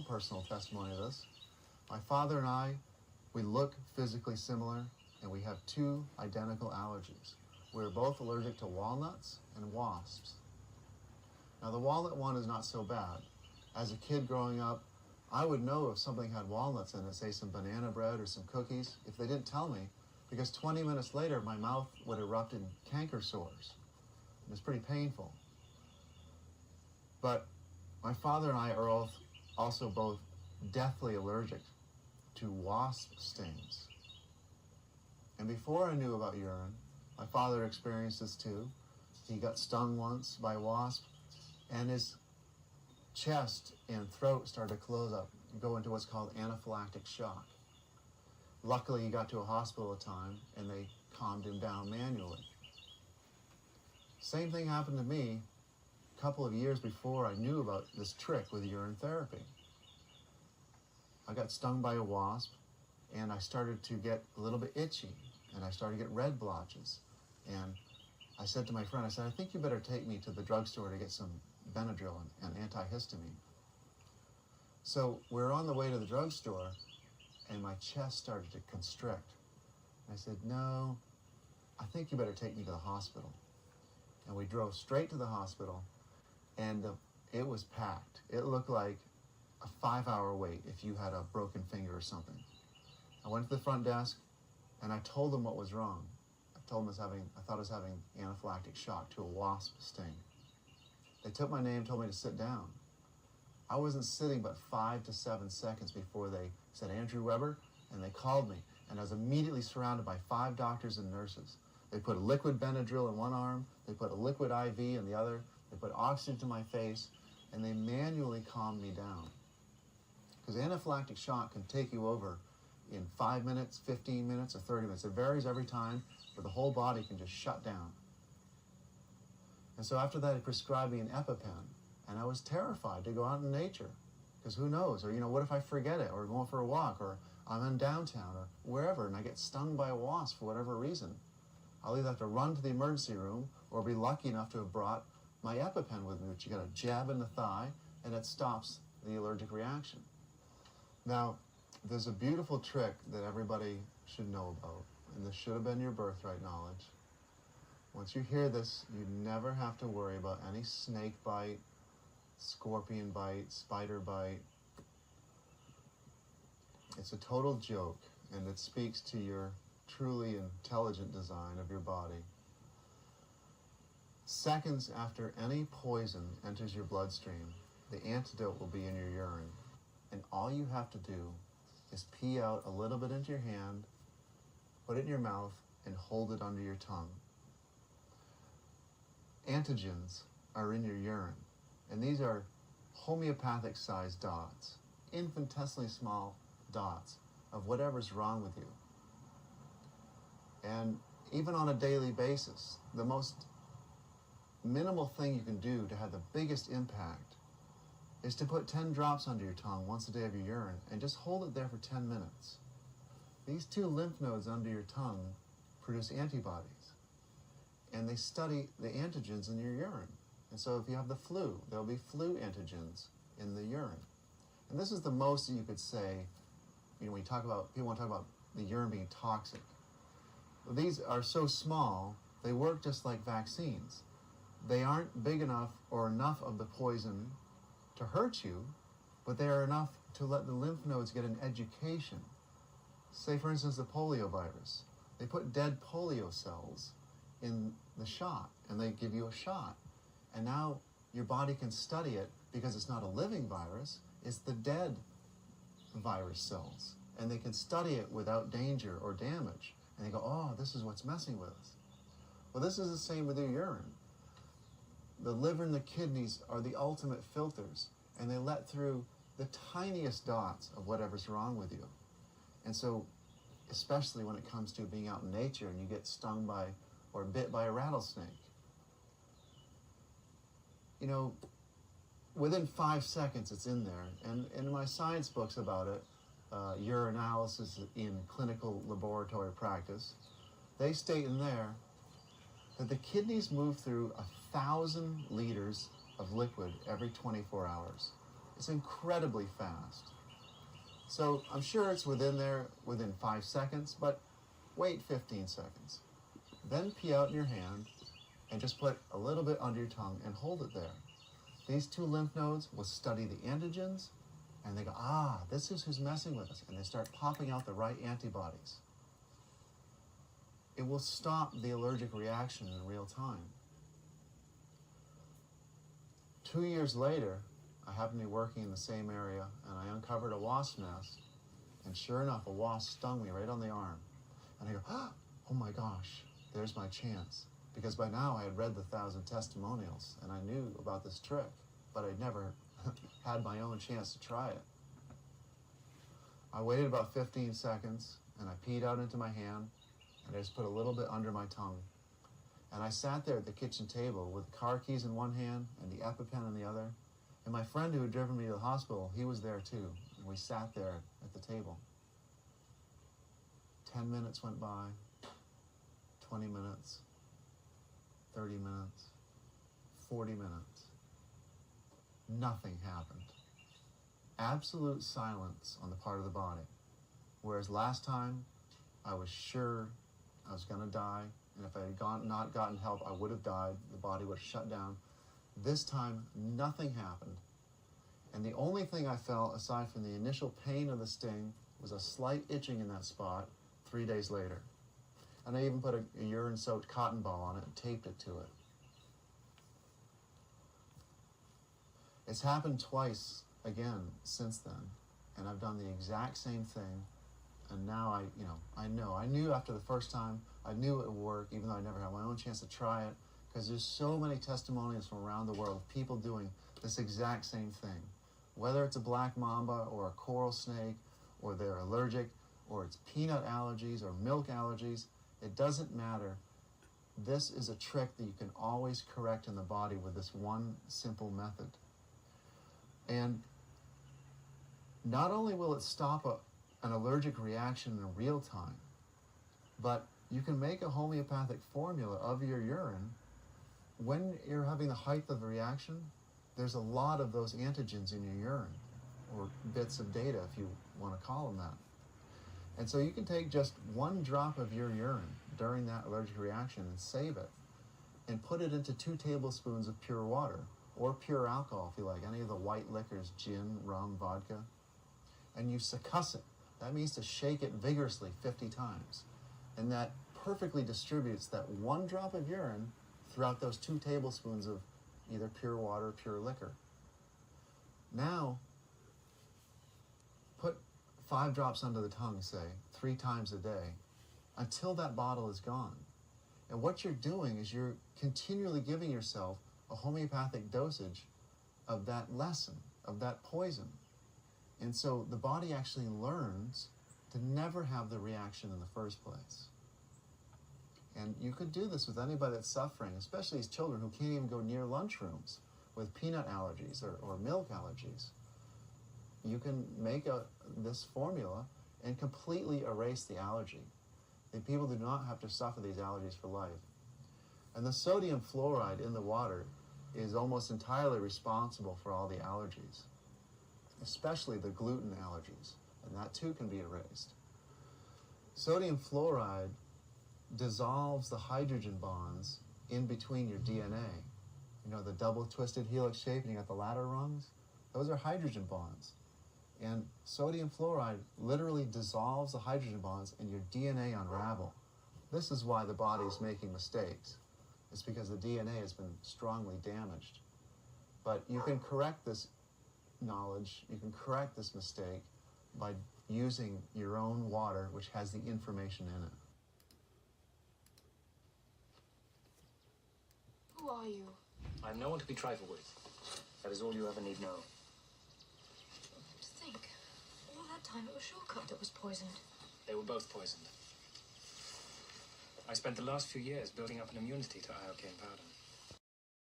own personal testimony of this. My father and I, we look physically similar, and we have two identical allergies. We're both allergic to walnuts and wasps. Now, the walnut one is not so bad. As a kid growing up, I would know if something had walnuts in it, say some banana bread or some cookies, if they didn't tell me, because 20 minutes later, my mouth would erupt in canker sores. It was pretty painful. But my father and I are also both deathly allergic to wasp stings. And before I knew about urine, my father experienced this too. He got stung once by a wasp, and his chest and throat started to close up and go into what's called anaphylactic shock. Luckily, he got to a hospital at the time, and they calmed him down manually. Same thing happened to me a couple of years before I knew about this trick with urine therapy. I got stung by a wasp, and I started to get a little bit itchy, and I started to get red blotches. And I said to my friend, I said, I think you better take me to the drugstore to get some Benadryl and antihistamine. So we're on the way to the drugstore, and my chest started to constrict. I said, no, I think you better take me to the hospital. And we drove straight to the hospital, and it was packed. It looked like a 5-hour wait if you had a broken finger or something. I went to the front desk, and I told them what was wrong. I told them I thought I was having anaphylactic shock to a wasp sting. They took my name, told me to sit down. I wasn't sitting but 5 to 7 seconds before they said, Andrew Weber, and they called me, and I was immediately surrounded by 5 doctors and nurses. They put a liquid Benadryl in one arm, they put a liquid IV in the other, they put oxygen to my face, and they manually calmed me down. Because anaphylactic shock can take you over in 5 minutes, 15 minutes, or 30 minutes. It varies every time, but the whole body can just shut down. And so after that, he prescribed me an EpiPen, and I was terrified to go out in nature, because who knows, or what if I forget it, or going for a walk, or I'm in downtown, or wherever, and I get stung by a wasp for whatever reason. I'll either have to run to the emergency room, or be lucky enough to have brought my EpiPen with me, which you got a jab in the thigh, and it stops the allergic reaction. Now, there's a beautiful trick that everybody should know about, and this should have been your birthright knowledge. Once you hear this, you never have to worry about any snake bite, scorpion bite, spider bite. It's a total joke, and it speaks to your truly intelligent design of your body. Seconds after any poison enters your bloodstream, the antidote will be in your urine, and all you have to do is pee out a little bit into your hand, put it in your mouth, and hold it under your tongue. Antigens are in your urine, and these are homeopathic-sized dots, infinitesimally small dots of whatever's wrong with you. And even on a daily basis, the most minimal thing you can do to have the biggest impact is to put 10 drops under your tongue once a day of your urine and just hold it there for 10 minutes. These 2 lymph nodes under your tongue produce antibodies, and they study the antigens in your urine. And so if you have the flu, there'll be flu antigens in the urine. And this is the most that you could say, when you talk about, people want to talk about the urine being toxic. Well, these are so small, they work just like vaccines. They aren't big enough or enough of the poison to hurt you, but they are enough to let the lymph nodes get an education. Say, for instance, the polio virus. They put dead polio cells in the shot, and they give you a shot. And now your body can study it because it's not a living virus, it's the dead virus cells. And they can study it without danger or damage. And they go, oh, this is what's messing with us. Well, this is the same with your urine. The liver and the kidneys are the ultimate filters, and they let through the tiniest dots of whatever's wrong with you. And so, especially when it comes to being out in nature and you get stung by or bit by a rattlesnake, within 5 seconds it's in there. And in my science books about it, urinalysis in clinical laboratory practice, they state in there that the kidneys move through 1,000 liters of liquid every 24 hours. It's incredibly fast. So I'm sure it's within 5 seconds, but wait 15 seconds. Then pee out in your hand and just put a little bit under your tongue and hold it there. These two lymph nodes will study the antigens and they go, ah, this is who's messing with us. And they start popping out the right antibodies. It will stop the allergic reaction in real time. 2 years later, I happened to be working in the same area and I uncovered a wasp nest. And sure enough, a wasp stung me right on the arm. And I go, oh my gosh, there's my chance. Because by now I had read the 1,000 testimonials and I knew about this trick, but I'd never had my own chance to try it. I waited about 15 seconds and I peed out into my hand and I just put a little bit under my tongue. And I sat there at the kitchen table with the car keys in one hand and the EpiPen in the other. And my friend who had driven me to the hospital, he was there too. And we sat there at the table. 10 minutes went by, 20 minutes, 30 minutes, 40 minutes. Nothing happened. Absolute silence on the part of the body. Whereas last time, I was sure I was going to die. And if I had not gotten help, I would have died. The body would have shut down. This time, nothing happened. And the only thing I felt, aside from the initial pain of the sting, was a slight itching in that spot 3 days later. And I even put a urine-soaked cotton ball on it and taped it to it. It's happened twice again since then, and I've done the exact same thing. And now I knew after the first time, I knew it would work, even though I never had my own chance to try it, because there's so many testimonials from around the world of people doing this exact same thing. Whether it's a black mamba or a coral snake, or they're allergic, or it's peanut allergies or milk allergies, it doesn't matter. This is a trick that you can always correct in the body with this one simple method. And not only will it stop an allergic reaction in real time, but you can make a homeopathic formula of your urine. When you're having the height of the reaction, there's a lot of those antigens in your urine, or bits of data if you want to call them that. And so you can take just one drop of your urine during that allergic reaction and save it, and put it into 2 tablespoons of pure water, or pure alcohol if you like, any of the white liquors, gin, rum, vodka, and you succuss it. That means to shake it vigorously 50 times. And that perfectly distributes that one drop of urine throughout those 2 tablespoons of either pure water or pure liquor. Now, put 5 drops under the tongue, say, 3 times a day, until that bottle is gone. And what you're doing is you're continually giving yourself a homeopathic dosage of that lesson, of that poison. And so the body actually learns to never have the reaction in the first place. And you could do this with anybody that's suffering, especially these children who can't even go near lunchrooms with peanut allergies or milk allergies. You can make this formula and completely erase the allergy. The people do not have to suffer these allergies for life. And the sodium fluoride in the water is almost entirely responsible for all the allergies, especially the gluten allergies, and that too can be erased. Sodium fluoride dissolves the hydrogen bonds in between your DNA. You know, the double twisted helix shape, and you got the ladder rungs? Those are hydrogen bonds. And sodium fluoride literally dissolves the hydrogen bonds and your DNA unravel. This is why the body is making mistakes. It's because the DNA has been strongly damaged. But you can correct this knowledge, you can correct this mistake by using your own water, which has the information in it. Who are you? I am no one to be trifled with. That is all you ever need know. To think, all that time it was Shortcut that was poisoned. They were both poisoned. I spent the last few years building up an immunity to iocane powder.